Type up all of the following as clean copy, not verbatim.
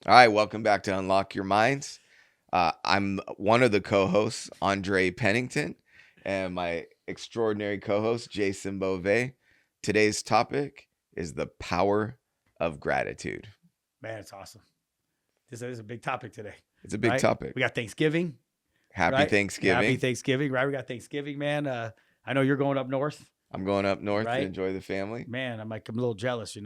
All right, welcome back to Unlock Your Minds. I'm one of the co-hosts, Andre Pennington, and my extraordinary co-host, Jason Beauvais. Today's topic is the power of gratitude. Man, it's awesome. This is a big topic today. It's a big Right? topic. We got Thanksgiving. Happy Right? Thanksgiving. Happy Thanksgiving, right? We got Thanksgiving, man. I know you're going up north. I'm going up north to Right? enjoy the family. Man, I'm a little jealous,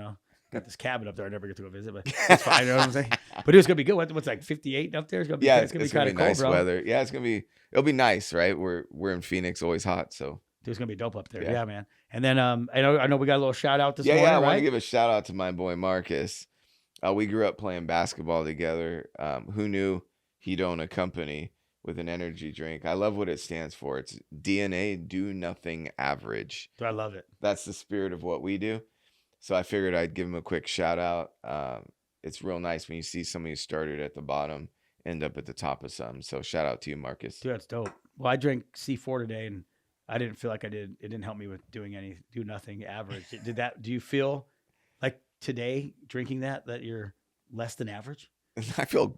Got this cabin up there I never get to go visit, but it's fine. You know what I'm saying? But it's gonna be good. What's like 58 up there? It's gonna be Yeah, it's gonna be it's gonna kind be of cold, nice bro. weather. Yeah, it'll be nice, right? We're in Phoenix, always hot, so Dude, it's gonna be dope up there. Yeah. Yeah, man. And then I know we got a little shout out this yeah, morning, I want right? to give a shout out to my boy Marcus. We grew up playing basketball together. Who knew he'd own a company with an energy drink? I love what it stands for. It's DNA, do nothing average. Dude, I love it. That's the spirit of what we do. So I figured I'd give him a quick shout out. It's real nice when you see somebody who started at the bottom end up at the top of something. So shout out to you, Marcus. Dude, that's dope. Well, I drank C4 today, and I didn't feel like I did. It didn't help me with do nothing average. Do you feel like today drinking that you're less than average? I feel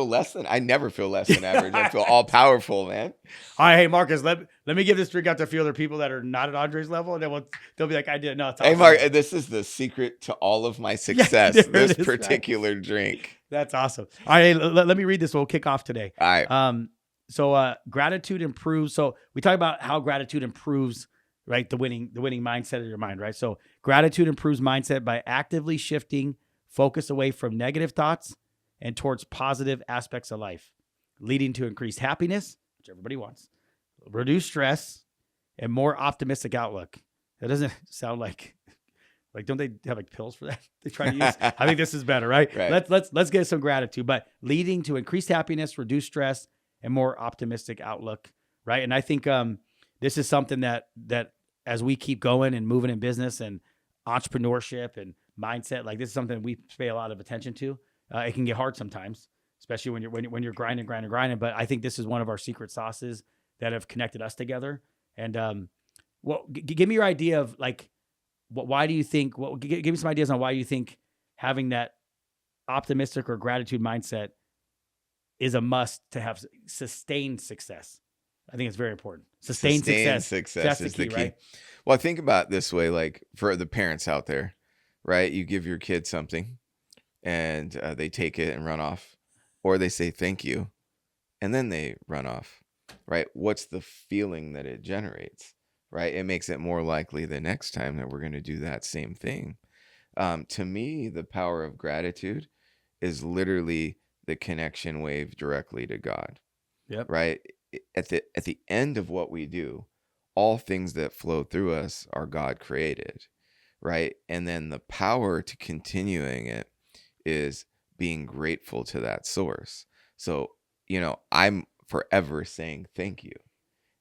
less than? I never feel less than average. I feel all powerful, man. All right, hey Marcus, let me give this drink out to a few other people that are not at Andre's level, and then they'll be like, I did. No, it's Hey, awesome. Mark, this is the secret to all of my success. there it This is, right? particular drink. That's awesome. All right, hey, let me read this. We'll kick off today. All right. So gratitude improves. So we talk about how gratitude improves, right? The winning mindset of your mind, right? So gratitude improves mindset by actively shifting focus away from negative thoughts and towards positive aspects of life, leading to increased happiness, which everybody wants, reduced stress, and more optimistic outlook. That doesn't sound like don't they have like pills for that? They try to use. I think this is better, right? Right. Let's get some gratitude, but leading to increased happiness, reduced stress, and more optimistic outlook, right? And I think this is something that as we keep going and moving in business and entrepreneurship and mindset, like this is something we pay a lot of attention to. It can get hard sometimes, especially when you're grinding. But I think this is one of our secret sauces that have connected us together. And give me your idea of like, why do you think? Give me some ideas on why you think having that optimistic or gratitude mindset is a must to have sustained success. I think it's very important. Sustained success is the key. Right? Well, I think about it this way, like for the parents out there, right? You give your kid something and they take it and run off, or they say thank you and then they run off, right? What's the feeling that it generates, right? It makes it more likely the next time that we're going to do that same thing. To me, the power of gratitude is literally the connection wave directly to God. Yep. Right? At the end of what we do, all things that flow through us are God created, right? And then the power to continuing it is being grateful to that source. So, I'm forever saying thank you.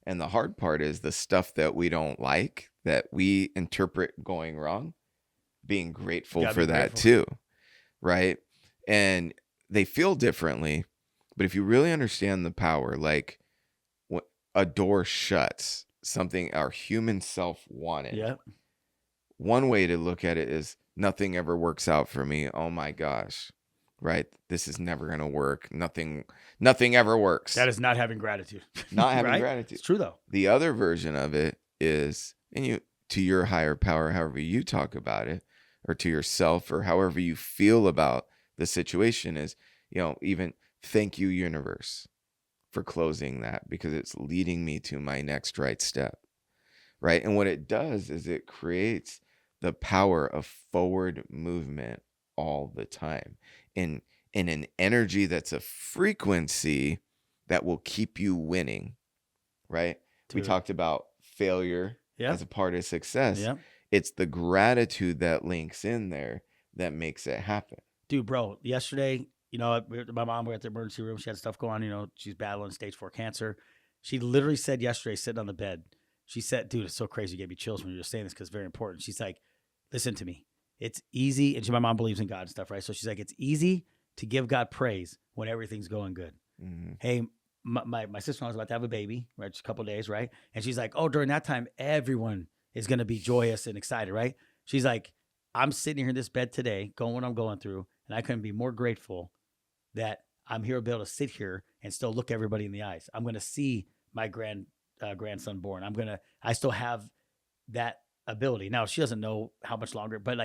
And the hard part is the stuff that we don't like, that we interpret going wrong, being grateful for that too, right? And they feel differently, but if you really understand the power, like when a door shuts, something our human self wanted. Yep. One way to look at it is nothing ever works out for me. Oh my gosh, right? This is never going to work. Nothing ever works. That is not having gratitude. Not having right? gratitude. It's true though. The other version of it is, to your higher power, however you talk about it, or to yourself, or however you feel about the situation is, even thank you, universe, for closing that because it's leading me to my next right step, right? And what it does is it creates the power of forward movement all the time in an energy that's a frequency that will keep you winning, right? We talked about failure as a part of success. Yep. It's the gratitude that links in there that makes it happen. Dude, bro, yesterday, my mom was at the emergency room. She had stuff going on. She's battling stage 4 cancer. She literally said yesterday, sitting on the bed, she said, dude, it's so crazy. You gave me chills when you were saying this because it's very important. She's like, listen to me. It's easy. And my mom believes in God and stuff, right? So she's like, it's easy to give God praise when everything's going good. Mm-hmm. Hey, my sister-in-law was about to have a baby, right? Just a couple of days, right? And she's like, oh, during that time, everyone is going to be joyous and excited, right? She's like, I'm sitting here in this bed today, going what I'm going through, And I couldn't be more grateful that I'm here to be able to sit here and still look everybody in the eyes. I'm going to see my grandson born. I still have that ability. Now, she doesn't know how much longer, but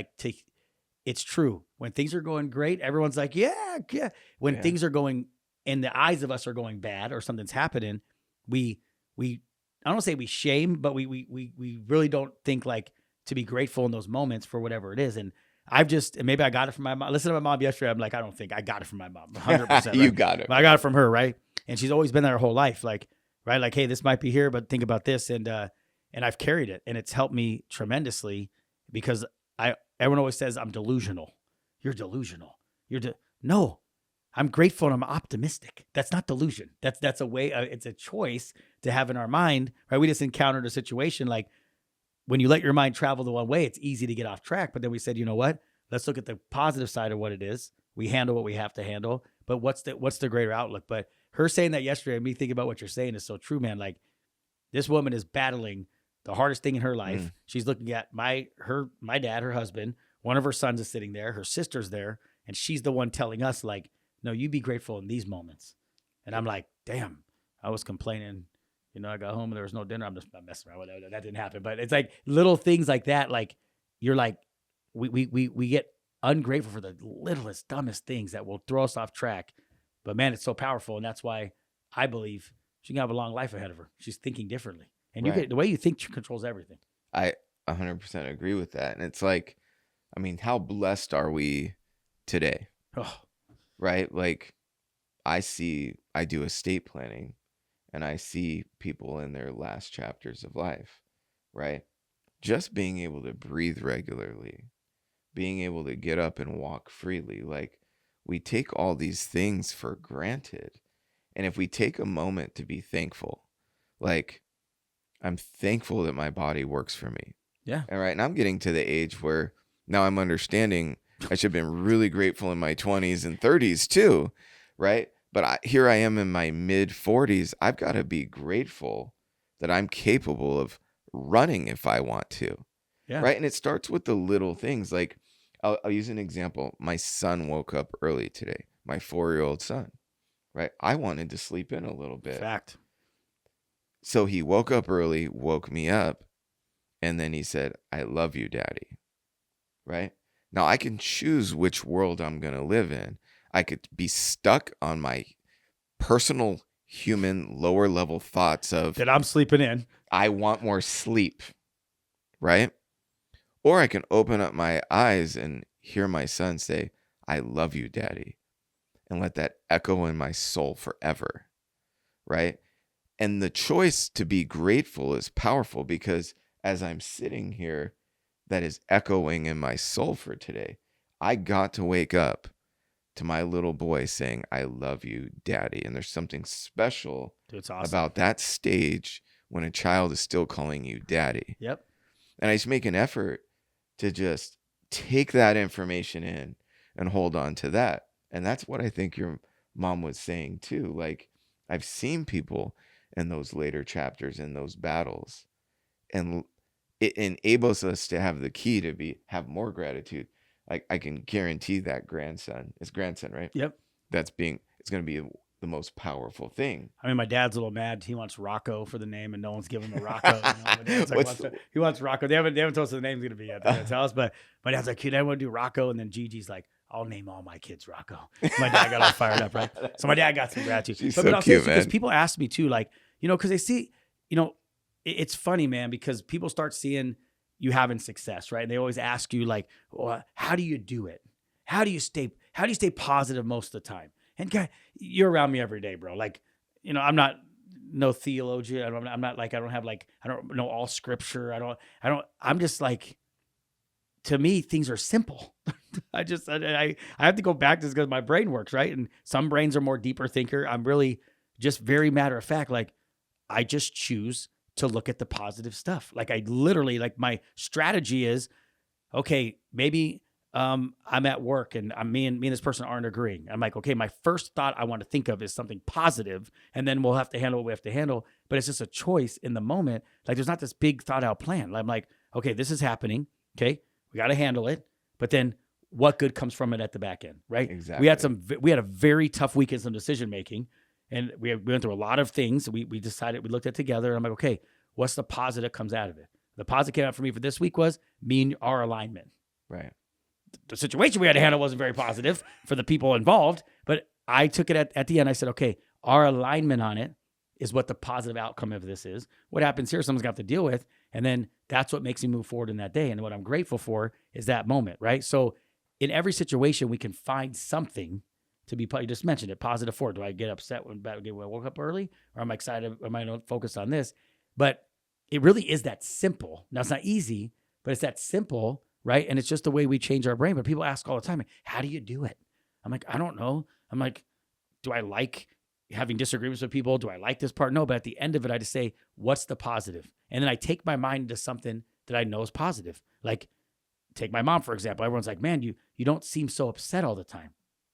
it's true. When things are going great, everyone's like, yeah, yeah. When Yeah. things are going, and the eyes of us are going bad or something's happening, we I don't say we shame, but we really don't think like to be grateful in those moments for whatever it is. And and maybe I got it from my mom. Listen to my mom yesterday. I'm like, I don't think I got it from my mom. 100%. You Right? got it. But I got it from her, right? And she's always been there her whole life, like, right? Like, hey, this might be here, but think about this. And I've carried it, and it's helped me tremendously because everyone always says I'm delusional. You're delusional. No, I'm grateful and I'm optimistic. That's not delusion. That's a way. It's a choice to have in our mind, right? We just encountered a situation like when you let your mind travel the one way, it's easy to get off track. But then we said, you know what? Let's look at the positive side of what it is. We handle what we have to handle, but what's the greater outlook? But her saying that yesterday, and me thinking about what you're saying is so true, man. Like this woman is battling the hardest thing in her life. Mm. She's looking at my dad, her husband, one of her sons is sitting there, her sister's there, and she's the one telling us like, no, you be grateful in these moments. And I'm like, damn, I was complaining. You know, I got home and there was no dinner. I'm messing around with that. That didn't happen. But it's like little things like that. Like you're like, we get ungrateful for the littlest, dumbest things that will throw us off track. But man, it's so powerful. And that's why I believe she can have a long life ahead of her. She's thinking differently. And Right. the way you think controls everything. I 100% agree with that. And it's like, I mean, how blessed are we today? Oh, Right? Like I do estate planning and I see people in their last chapters of life, right? Just being able to breathe regularly, being able to get up and walk freely. Like we take all these things for granted. And if we take a moment to be thankful, like I'm thankful that my body works for me. yeah. All right. And I'm getting to the age where now I'm understanding I should have been really grateful in my 20s and 30s too. Right. But here I am in my mid 40s. I've got to be grateful that I'm capable of running if I want to. Yeah. Right. And it starts with the little things. Like I'll use an example. My son woke up early today, my 4-year-old son. Right. I wanted to sleep in a little bit. Fact. So he woke up early, woke me up, and then he said, I love you, Daddy. Right? Now I can choose which world I'm going to live in. I could be stuck on my personal human lower level thoughts of That I'm sleeping in. I want more sleep. Right? Or I can open up my eyes and hear my son say, I love you, Daddy. And let that echo in my soul forever. Right? And the choice to be grateful is powerful because as I'm sitting here, that is echoing in my soul for today. I got to wake up to my little boy saying, I love you, Daddy. And there's something special Dude, it's awesome. about that stage when a child is still calling you Daddy. Yep. And I just make an effort to just take that information in and hold on to that. And that's what I think your mom was saying too. Like I've seen people in those later chapters in those battles, and it enables us to have the key to have more gratitude. Like I can guarantee that it's grandson, right? Yep. It's going to be the most powerful thing. I mean, my dad's a little mad. He wants Rocco for the name, and no one's giving him a Rocco. You know? My dad's like, he wants Rocco. They haven't told us the name's gonna be at his house, but my dad's like, kid, I want to do Rocco, and then Gigi's like, I'll name all my kids Rocco. My dad got all fired up, right? So my dad got some gratitude. She's but so I'll say cute, this because man. people ask me too, like, you know, because they see, you know, it's funny, man, because people start seeing you having success, right? And they always ask you, like, well, how do you do it? How do you stay positive most of the time? And guy, you're around me every day, bro. Like, you know, I'm not no theologian. I'm not like, I don't know all scripture. I'm just like, to me, things are simple. I have to go back to this because my brain works, right? And some brains are more deeper thinker. I'm really just very matter of fact. Like I just choose to look at the positive stuff. Like I literally, like my strategy is, okay, maybe I'm at work and me and this person aren't agreeing. I'm like, okay, my first thought I want to think of is something positive, and then we'll have to handle what we have to handle. But it's just a choice in the moment. Like there's not this big thought out plan. I'm like, okay, this is happening. Okay, we got to handle it. But then what good comes from it at the back end, right? Exactly. We had a very tough week in some decision making, and we went through a lot of things. We decided, we looked at together, and I'm like, okay, what's the positive comes out of it? The positive came out for me for this week was me and our alignment. Right. The situation we had to handle wasn't very positive for the people involved, but I took it at the end. I said, okay, our alignment on it is what the positive outcome of this is. What happens here, someone's got to deal with. And then that's what makes me move forward in that day. And what I'm grateful for is that moment, right? So in every situation, we can find something to be, you just mentioned it, positive for. Do I get upset when I woke up early? Or am I excited? Am I not focused on this? But it really is that simple. Now, it's not easy, but it's that simple, right? And it's just the way we change our brain. But people ask all the time, how do you do it? I'm like, I don't know. I'm like, do I like having disagreements with people? Do I like this part? No, but at the end of it, I just say, what's the positive? And then I take my mind into something that I know is positive. Like, take my mom, for example. Everyone's like, man, you don't seem so upset all the time.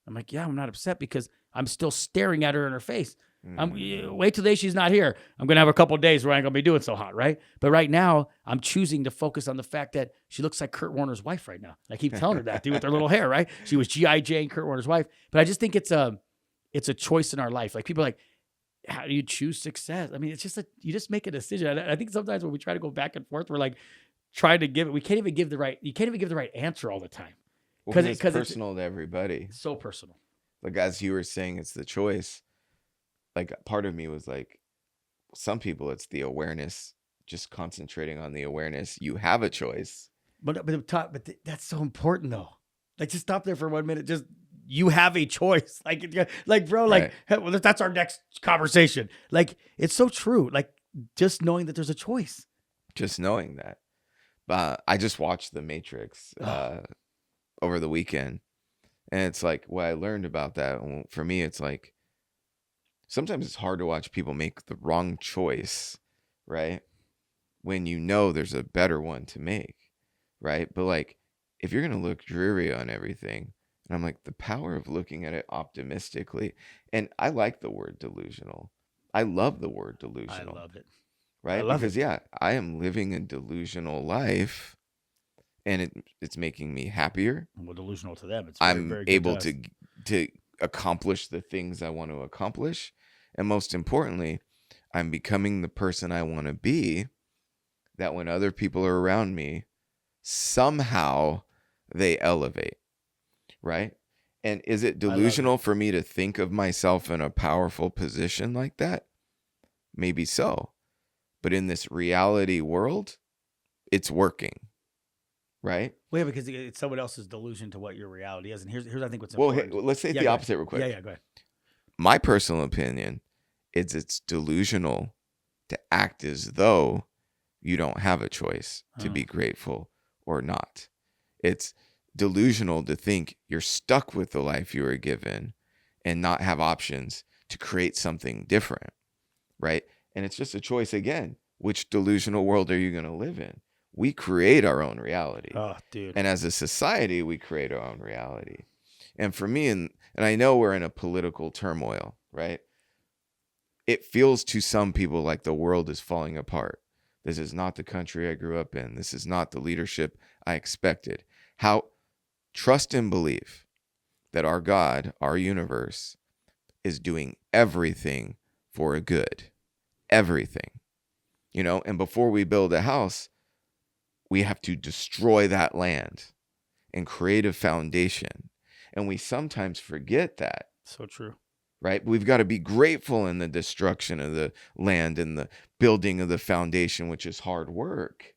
I'm like, yeah, I'm not upset because I'm still staring at her in her face. Wait till the day she's not here. I'm going to have a couple of days where I ain't going to be doing so hot, right? But right now, I'm choosing to focus on the fact that she looks like Kurt Warner's wife right now. I keep telling her that, dude, with her little hair, right? She was G.I. Jane, Kurt Warner's wife. But I just think it's a choice in our life. Like, people are like, how do you choose success? I mean, it's just you just make a decision. I think sometimes when we try to go back and forth, we're like trying to give it. You can't even give the right answer all the time. Because it's personal to everybody. So personal. Like, as you were saying, it's the choice. Like, part of me was like, some people, it's the awareness, just concentrating on the awareness. You have a choice. But that's so important, though. Like, just stop there for 1 minute. Just, you have a choice. Like, bro, like, hey, well, that's our next conversation. Like, it's so true. Like, just knowing that there's a choice. Just knowing that. I just watched The Matrix over the weekend. And it's like, what I learned about that, for me, it's like, sometimes it's hard to watch people make the wrong choice, right? When you know there's a better one to make, right? But like, if you're going to look dreary on everything, and I'm like, the power of looking at it optimistically. And I like the word delusional. I love the word delusional. I love it. Right? Because I am living a delusional life, and it's making me happier. Well, delusional to them. It's I'm very able to accomplish the things I want to accomplish. And most importantly, I'm becoming the person I want to be, that when other people are around me, somehow they elevate, right? And is it delusional for me to think of myself in a powerful position like that? Maybe so. But in this reality world, it's working, right? Well, yeah, because it's someone else's delusion to what your reality is. And here's I think what's important. Well, let's say the opposite real quick. Yeah, go ahead. My personal opinion is it's delusional to act as though you don't have a choice to be grateful or not. It's delusional to think you're stuck with the life you were given and not have options to create something different, right? And it's just a choice again. Which delusional world are you going to live in? We create our own reality. Oh, dude. And as a society, we create our own reality. And for me, and I know we're in a political turmoil, right? It feels to some people like the world is falling apart. This is not the country I grew up in. This is not the leadership I expected. Trust and believe that our God, our universe, is doing everything for a good. Everything. And before we build a house, we have to destroy that land and create a foundation. And we sometimes forget that. So true. Right? We've got to be grateful in the destruction of the land and the building of the foundation, which is hard work.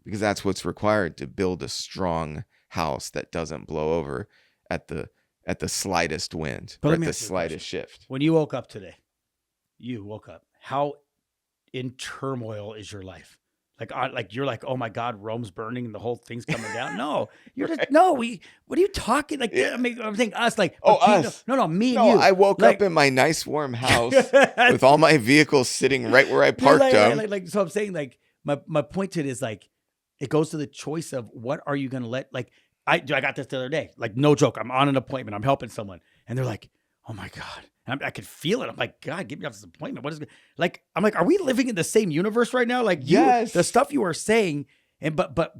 Because that's what's required to build a strong house that doesn't blow over at the slightest wind or at the slightest shift. When you woke up today, how in turmoil is your life? Like you're like, oh my God, Rome's burning and the whole thing's coming down. No, you're just what are you talking? Like, I mean, I'm thinking us, like, us. No, me and you. I woke up in my nice warm house with all my vehicles sitting right where I parked them. So I'm saying, like, my point to it is, like, it goes to the choice of what are you going to let, like, I got this the other day, like, no joke. I'm on an appointment. I'm helping someone and they're like, oh my God. And I could feel it. I'm like, God, get me off this appointment. What is it? Like, I'm like, are we living in the same universe right now? Like, yes. The stuff you are saying, but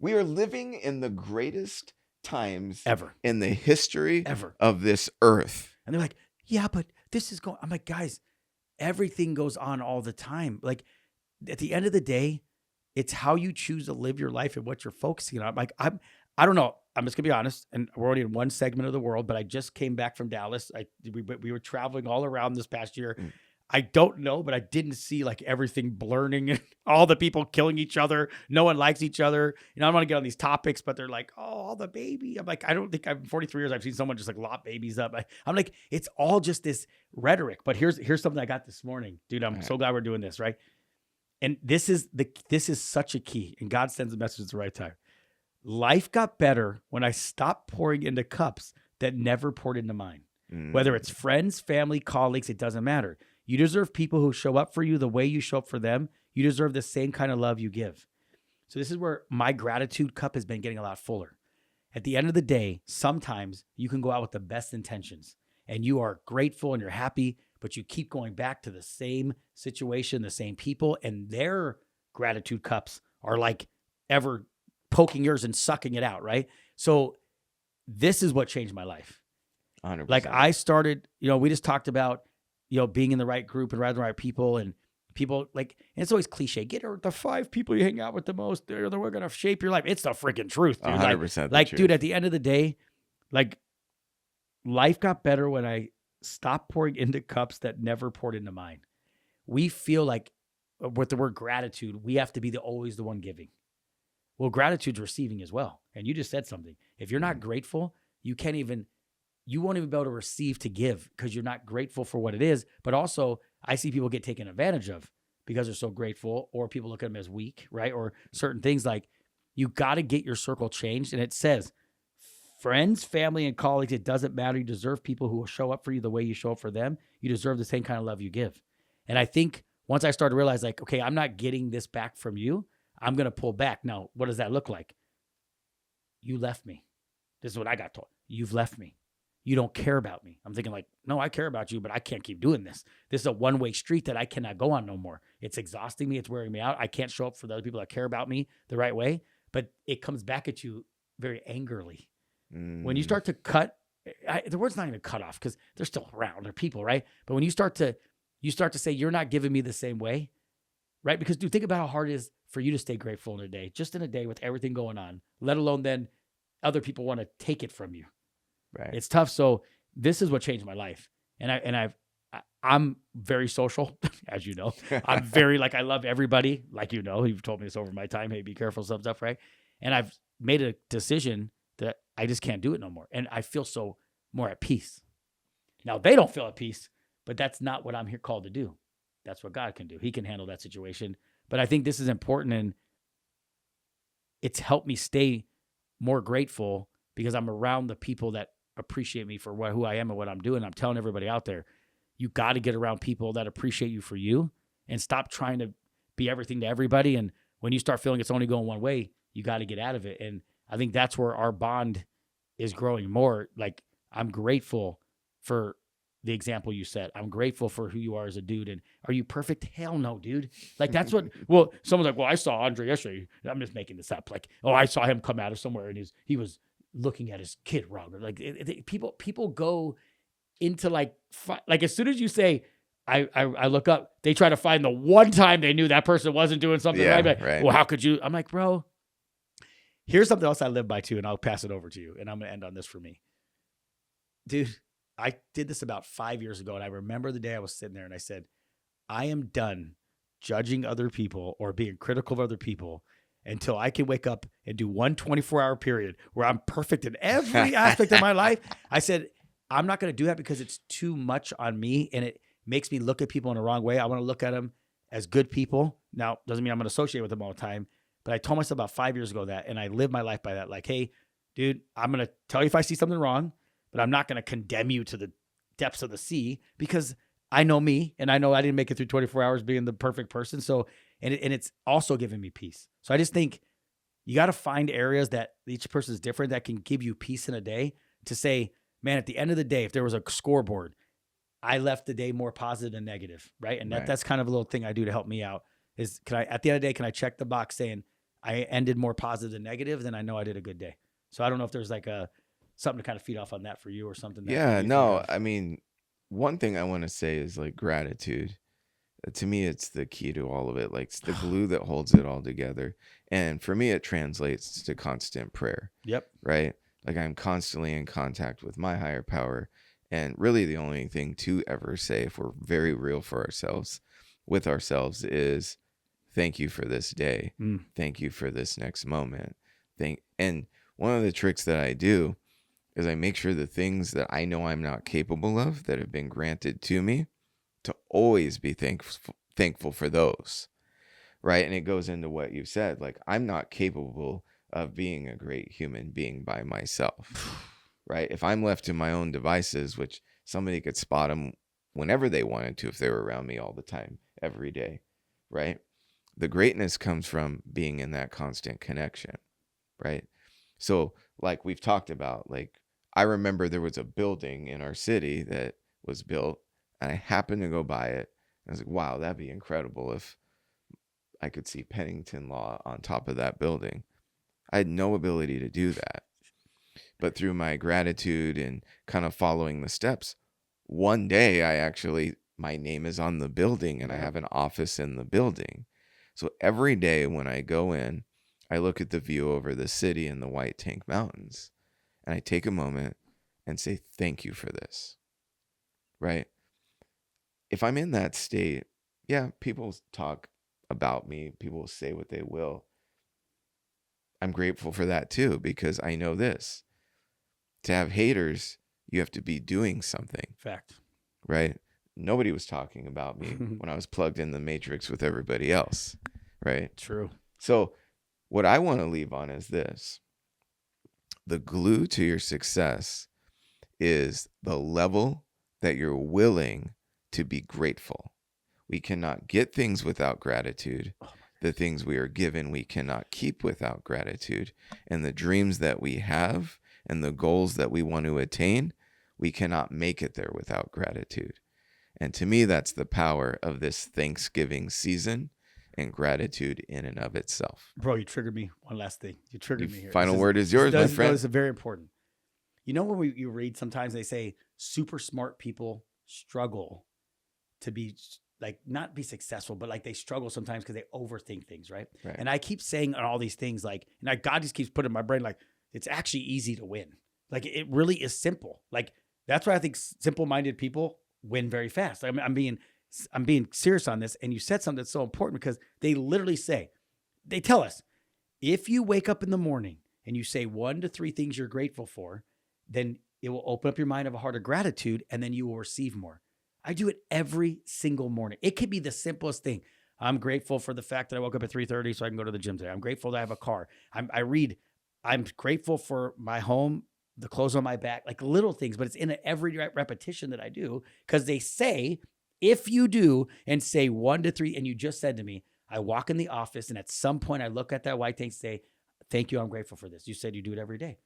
we are living in the greatest times ever, in the history ever. of this earth. And they're like, yeah, but this is going. I'm like, guys, everything goes on all the time. Like at the end of the day, it's how you choose to live your life and what you're focusing on. Like I don't know. I'm just gonna be honest, and we're only in one segment of the world, but I just came back from Dallas. We were traveling all around this past year. Mm. I don't know, but I didn't see like everything blurring and all the people killing each other. No one likes each other. You know, I don't want to get on these topics, but they're like, oh, all the baby. I'm like, I don't think I'm 43 years. I've seen someone just like lop babies up. I'm like, it's all just this rhetoric. But here's something I got this morning, dude. I'm so glad we're doing this, right? And this is such a key. And God sends a message at the right time. Life got better when I stopped pouring into cups that never poured into mine. Whether it's friends, family, colleagues, it doesn't matter. You deserve people who show up for you the way you show up for them. You deserve the same kind of love you give. So this is where my gratitude cup has been getting a lot fuller. At the end of the day, sometimes you can go out with the best intentions and you are grateful and you're happy, but you keep going back to the same situation, the same people, and their gratitude cups are like ever poking yours and sucking it out, right? So this is what changed my life. 100%. Like I started, we just talked about, being in the right group and around the right people, and people like, and it's always cliche, get the 5 people you hang out with the most, they're going to shape your life. It's the freaking truth, dude. 100% Like truth. dude, at the end of the day, like life got better when I stopped pouring into cups that never poured into mine. We feel like with the word gratitude, we have to be always the one giving. Well, gratitude's receiving as well. And you just said something. If you're not grateful, you won't even be able to receive to give because you're not grateful for what it is. But also, I see people get taken advantage of because they're so grateful, or people look at them as weak, right? Or certain things. Like you got to get your circle changed. And it says, friends, family, and colleagues, it doesn't matter. You deserve people who will show up for you the way you show up for them. You deserve the same kind of love you give. And I think once I started to realize, like, okay, I'm not getting this back from you, I'm going to pull back. Now, what does that look like? You left me. This is what I got told. You've left me. You don't care about me. I'm thinking like, no, I care about you, but I can't keep doing this. This is a one-way street that I cannot go on no more. It's exhausting me. It's wearing me out. I can't show up for the other people that care about me the right way, but it comes back at you very angrily. When you start to cut, the word's not even cut off because they're still around. They're people, right? But when you start to say, you're not giving me the same way, right? Because dude, think about how hard it is for you to stay grateful in a day, just in a day with everything going on, let alone then other people want to take it from you. Right. It's tough. So this is what changed my life. I'm very social, as you know. I'm very I love everybody. Like, you've told me this over my time. Hey, be careful, some stuff, right? And I've made a decision that I just can't do it no more. And I feel so more at peace. Now they don't feel at peace, but that's not what I'm here called to do. That's what God can do. He can handle that situation. But I think this is important, and it's helped me stay more grateful because I'm around the people that appreciate me for who I am and what I'm doing. I'm telling everybody out there, you got to get around people that appreciate you for you and stop trying to be everything to everybody. And when you start feeling it's only going one way, you got to get out of it. And I think that's where our bond is growing more. Like, I'm grateful for the example you set. I'm grateful for who you are as a dude. And are you perfect? Hell no, dude. Like, that's what, well, someone's like, well, I saw Andre yesterday. I'm just making this up. Like, oh, I saw him come out of somewhere and he was looking at his kid wrong. Like people go into like as soon as you say, I look up, they try to find the one time they knew that person wasn't doing something right. Like, right. Well, how could you? I'm like, bro, here's something else I live by too. And I'll pass it over to you. And I'm going to end on this for me. Dude, I did this about 5 years ago. And I remember the day I was sitting there and I said, I am done judging other people or being critical of other people until I can wake up and do one 24-hour period where I'm perfect in every aspect of my life. I said, I'm not going to do that because it's too much on me and it makes me look at people in the wrong way. I want to look at them as good people. Now, doesn't mean I'm going to associate with them all the time, but I told myself about 5 years ago that, and I live my life by that. Like, hey, dude, I'm going to tell you if I see something wrong, but I'm not going to condemn you to the depths of the sea because I know me and I know I didn't make it through 24 hours being the perfect person. So, and it's also giving me peace. So I just think you got to find areas that each person is different that can give you peace in a day to say, man, at the end of the day, if there was a scoreboard, I left the day more positive than negative, right? And that's kind of a little thing I do to help me out is at the end of the day, can I check the box saying I ended more positive than negative? Then I know I did a good day. So I don't know if there's like something to kind of feed off on that for you or something that Yeah, you think no, of. I mean, one thing I want to say is like gratitude. To me, it's the key to all of it. Like it's the glue that holds it all together. And for me, it translates to constant prayer, Yep. right? Like I'm constantly in contact with my higher power. And really, the only thing to ever say, if we're very real for ourselves, with ourselves, is thank you for this day. Mm. Thank you for this next moment. And one of the tricks that I do is I make sure the things that I know I'm not capable of that have been granted to me, to always be thankful for those, right? And it goes into what you said, like I'm not capable of being a great human being by myself, right? If I'm left to my own devices, which somebody could spot them whenever they wanted to if they were around me all the time, every day, right? The greatness comes from being in that constant connection, right? So like we've talked about, like I remember there was a building in our city that was built and I happened to go by it. And I was like, wow, that'd be incredible if I could see Pennington Law on top of that building. I had no ability to do that. But through my gratitude and kind of following the steps, one day my name is on the building and I have an office in the building. So every day when I go in, I look at the view over the city and the White Tank Mountains and I take a moment and say, thank you for this, right? If I'm in that state, yeah, people talk about me, people will say what they will. I'm grateful for that too, because I know this. To have haters, you have to be doing something. Fact. Right? Nobody was talking about me when I was plugged in the matrix with everybody else. Right? True. So what I want to leave on is this. The glue to your success is the level that you're willing to be grateful. We cannot get things without gratitude. The things we are given, we cannot keep without gratitude. And the dreams that we have and the goals that we want to attain, we cannot make it there without gratitude. And to me, that's the power of this Thanksgiving season and gratitude in and of itself. Bro, you triggered me. One last thing. You triggered me here. Final word is yours, my friend. This is very important. You know when you read sometimes they say super smart people struggle to be like not be successful, but like they struggle sometimes because they overthink things, right? And I keep saying all these things like, and God just keeps putting in my brain like it's actually easy to win. Like it really is simple. Like that's why I think simple-minded people win very fast. I'm being serious on this. And you said something that's so important because they literally say, they tell us, if you wake up in the morning and you say 1 to 3 things you're grateful for, then it will open up your mind of a heart of gratitude and then you will receive more. I do it every single morning. It could be the simplest thing. I'm grateful for the fact that I woke up at 3:30 so I can go to the gym today. I'm grateful that I have a car. I'm grateful for my home, the clothes on my back, like little things, but it's in every repetition that I do because they say, if you do and say 1 to 3, and you just said to me, I walk in the office and at some point I look at that white tank and say, thank you, I'm grateful for this. You said you do it every day.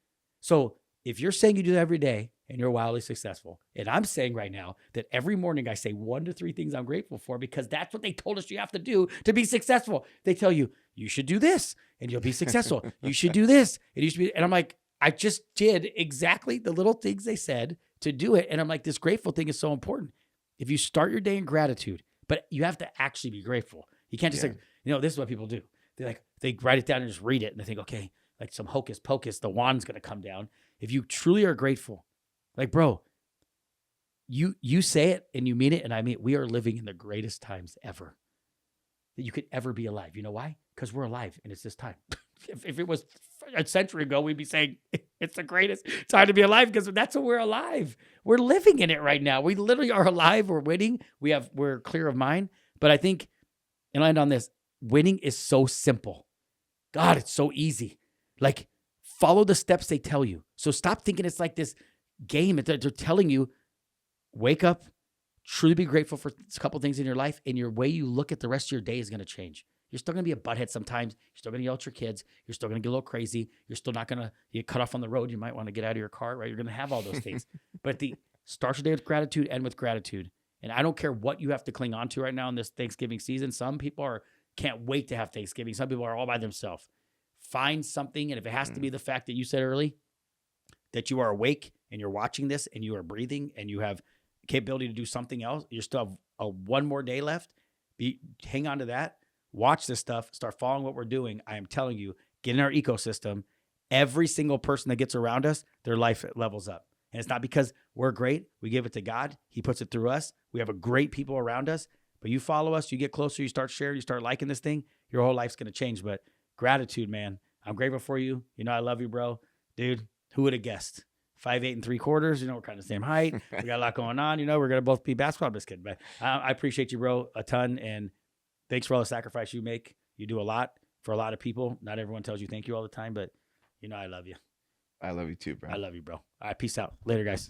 So if you're saying you do it every day and you're wildly successful, and I'm saying right now that every morning I say 1 to 3 things I'm grateful for because that's what they told us you have to do to be successful. They tell you, you should do this and you'll be successful. You should do this. And you should be, and I'm like, I just did exactly the little things they said to do it. And I'm like, this grateful thing is so important. If you start your day in gratitude, but you have to actually be grateful. You can't just like, this is what people do. They write it down and just read it and they think, okay, like some hocus pocus, the wand's going to come down. If you truly are grateful, like, bro, you say it and you mean it. And I mean, we are living in the greatest times ever that you could ever be alive. You know why? Because we're alive and it's this time. If it was a century ago, we'd be saying it's the greatest time to be alive because that's what we're alive. We're living in it right now. We literally are alive. We're winning. We're clear of mind. But I think, and I land on this, winning is so simple. God, it's so easy. Like, follow the steps they tell you. So stop thinking it's like this game that they're telling you, wake up, truly be grateful for a couple things in your life, and your way you look at the rest of your day is going to change. You're still going to be a butthead sometimes. You're still going to yell at your kids. You're still going to get a little crazy. You're still not going to get cut off on the road. You might want to get out of your car, right? You're going to have all those things. But start your day with gratitude, end with gratitude. And I don't care what you have to cling on to right now in this Thanksgiving season. Some people can't wait to have Thanksgiving. Some people are all by themselves. find something. And if it has to Mm. be the fact that you said early, that you are awake and you're watching this and you are breathing and you have capability to do something else, you still have one more day left. Hang on to that. Watch this stuff. Start following what we're doing. I am telling you, get in our ecosystem. Every single person that gets around us, their life levels up. And it's not because we're great. We give it to God. He puts it through us. We have a great people around us. But you follow us, you get closer, you start sharing, you start liking this thing, your whole life's going to change. But gratitude, man. I'm grateful for you. You know, I love you, bro. Dude, who would have guessed? 5'8" and 3/4. You know, we're kind of the same height. We got a lot going on. You know, we're going to both be basketball. I'm just kidding. But I appreciate you, bro, a ton. And thanks for all the sacrifice you make. You do a lot for a lot of people. Not everyone tells you thank you all the time, but you know, I love you. I love you too, bro. I love you, bro. All right, peace out. Later, guys.